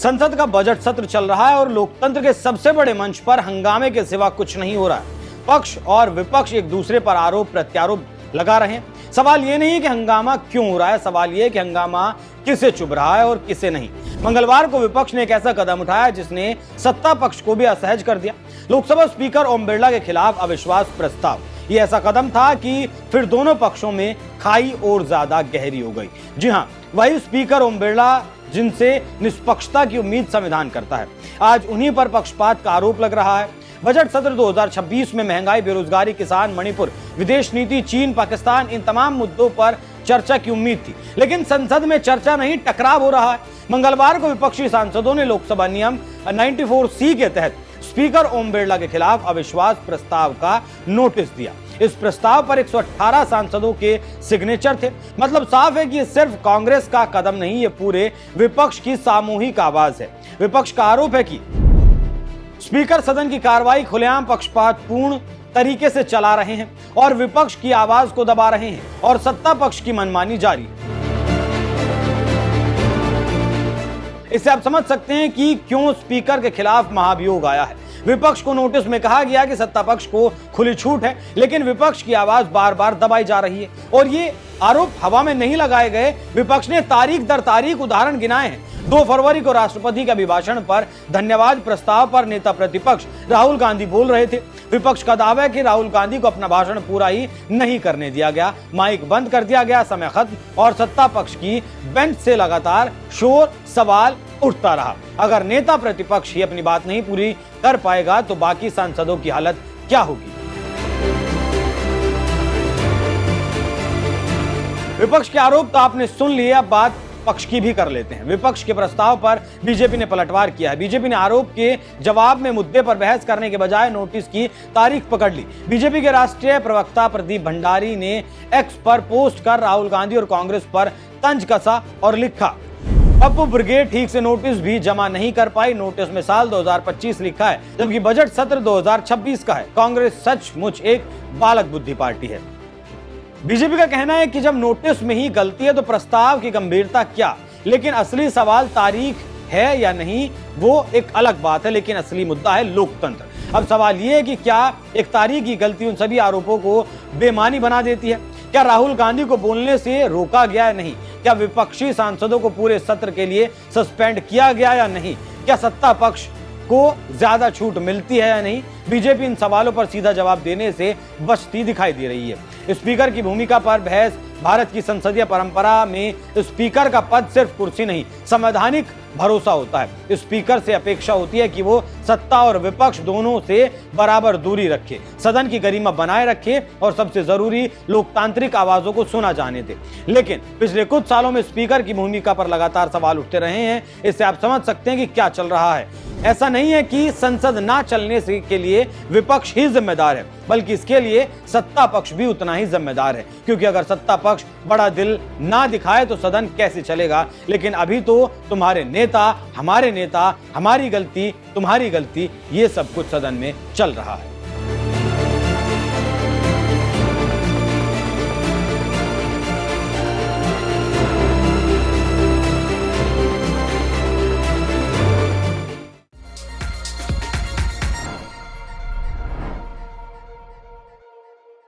संसद का बजट सत्र चल रहा है और लोकतंत्र के सबसे बड़े मंच पर हंगामे के सिवा कुछ नहीं हो रहा है। पक्ष और विपक्ष एक दूसरे पर आरोप प्रत्यारोप लगा रहे हैं। सवाल ये नहीं कि हंगामा क्यों हो रहा है, सवाल ये कि हंगामा किसे चुभ रहा है और किसे नहीं। मंगलवार को विपक्ष ने एक ऐसा कदम उठाया जिसने सत्ता पक्ष को भी असहज कर दिया। लोकसभा स्पीकर ओम बिरला के खिलाफ अविश्वास प्रस्ताव, ये ऐसा कदम था कि फिर दोनों पक्षों में खाई और ज्यादा गहरी हो गई। जी हां, वही स्पीकर ओम बिरला जिनसे निष्पक्षता की उम्मीद संविधान करता है, आज उन्हीं पर पक्षपात का आरोप लग रहा है। बजट सत्र 2026 में महंगाई, बेरोजगारी, किसान, मणिपुर, विदेश नीति, चीन, पाकिस्तान, इन तमाम मुद्दों पर चर्चा की उम्मीद थी, लेकिन संसद में चर्चा नहीं, टकराव हो रहा है। मंगलवार को विपक्षी सांसदों ने लोकसभा नियम 94C के तहत स्पीकर ओम बिरला के खिलाफ अविश्वास प्रस्ताव का नोटिस दिया। इस प्रस्ताव पर 118 सांसदों के सिग्नेचर थे। मतलब साफ है कि ये सिर्फ कांग्रेस का कदम नहीं, ये पूरे विपक्ष की सामूहिक आवाज है। विपक्ष का आरोप है कि स्पीकर सदन की कार्रवाई खुलेआम पक्षपातपूर्ण तरीके से चला रहे हैं और विपक्ष की आवाज को दबा रहे हैं और सत्ता पक्ष की मनमानी जारी है। इससे आप समझ सकते हैं कि क्यों स्पीकर के खिलाफ महाभियोग आया है। विपक्ष को नोटिस में कहा गया कि सत्ता पक्ष को खुली छूट है, लेकिन विपक्ष की आवाज बार बार दबाई जा रही है और ये आरोप हवा में नहीं लगाए गए। विपक्ष ने तारीख दर तारीख उदाहरण गिनाए हैं। 2 फरवरी को राष्ट्रपति के अभिभाषण पर धन्यवाद प्रस्ताव पर नेता प्रतिपक्ष राहुल गांधी बोल रहे थे। विपक्ष का दावा है कि राहुल गांधी को अपना भाषण पूरा ही नहीं करने दिया गया, माइक बंद कर दिया गया, समय खत्म, और सत्ता पक्ष की बेंच से लगातार शोर सवाल उठता रहा। अगर नेता प्रतिपक्ष ही अपनी बात नहीं पूरी कर पाएगा तो बाकी सांसदों की हालत क्या होगी। विपक्ष के आरोप तो आपने सुन लिए, अब बात पक्ष की भी कर लेते हैं। विपक्ष के प्रस्ताव पर बीजेपी ने पलटवार किया है। बीजेपी ने आरोप के जवाब में मुद्दे पर बहस करने के बजाय नोटिस की तारीख पकड़ ली। बीजेपी के राष्ट्रीय प्रवक्ता प्रदीप भंडारी ने एक्स पर पोस्ट कर राहुल गांधी और कांग्रेस पर तंज कसा और लिखा, पप्पू ब्रिगेड ठीक से नोटिस भी जमा नहीं कर पाई। नोटिस में साल 2025 लिखा है, जबकि बजट सत्र 2026 का है। कांग्रेस सचमुच एक बालक बुद्धि पार्टी है। बीजेपी का कहना है कि जब नोटिस में ही गलती है तो प्रस्ताव की गंभीरता क्या। लेकिन असली सवाल तारीख है या नहीं, वो एक अलग बात है, लेकिन असली मुद्दा है लोकतंत्र। अब सवाल ये है कि क्या एक तारीख की गलती उन सभी आरोपों को बेमानी बना देती है? क्या राहुल गांधी को बोलने से रोका गया या नहीं? क्या विपक्षी सांसदों को पूरे सत्र के लिए सस्पेंड किया गया या नहीं? क्या सत्ता पक्ष को ज्यादा छूट मिलती है या नहीं? बीजेपी इन सवालों पर सीधा जवाब देने से बचती दिखाई दे रही है। स्पीकर की भूमिका पर बहस। भारत की संसदीय परंपरा में स्पीकर का पद सिर्फ कुर्सी नहीं, संवैधानिक भरोसा होता है। स्पीकर से अपेक्षा होती है कि वो सत्ता और विपक्ष दोनों से बराबर दूरी रखे, सदन की गरिमा बनाए रखे और सबसे जरूरी लोकतांत्रिक आवाजों को सुना जाने दे। लेकिन पिछले कुछ सालों में स्पीकर की भूमिका पर लगातार सवाल उठते रहे हैं। इससे आप समझ सकते हैं कि क्या चल रहा है। ऐसा नहीं है कि संसद ना चलने से के लिए विपक्ष ही जिम्मेदार है, बल्कि इसके लिए सत्ता पक्ष भी उतना ही जिम्मेदार है। क्योंकि अगर सत्ता पक्ष बड़ा दिल ना दिखाए तो सदन कैसे चलेगा। लेकिन अभी तो तुम्हारे नेता, हमारी गलती, तुम्हारी गलती, ये सब कुछ सदन में चल रहा है।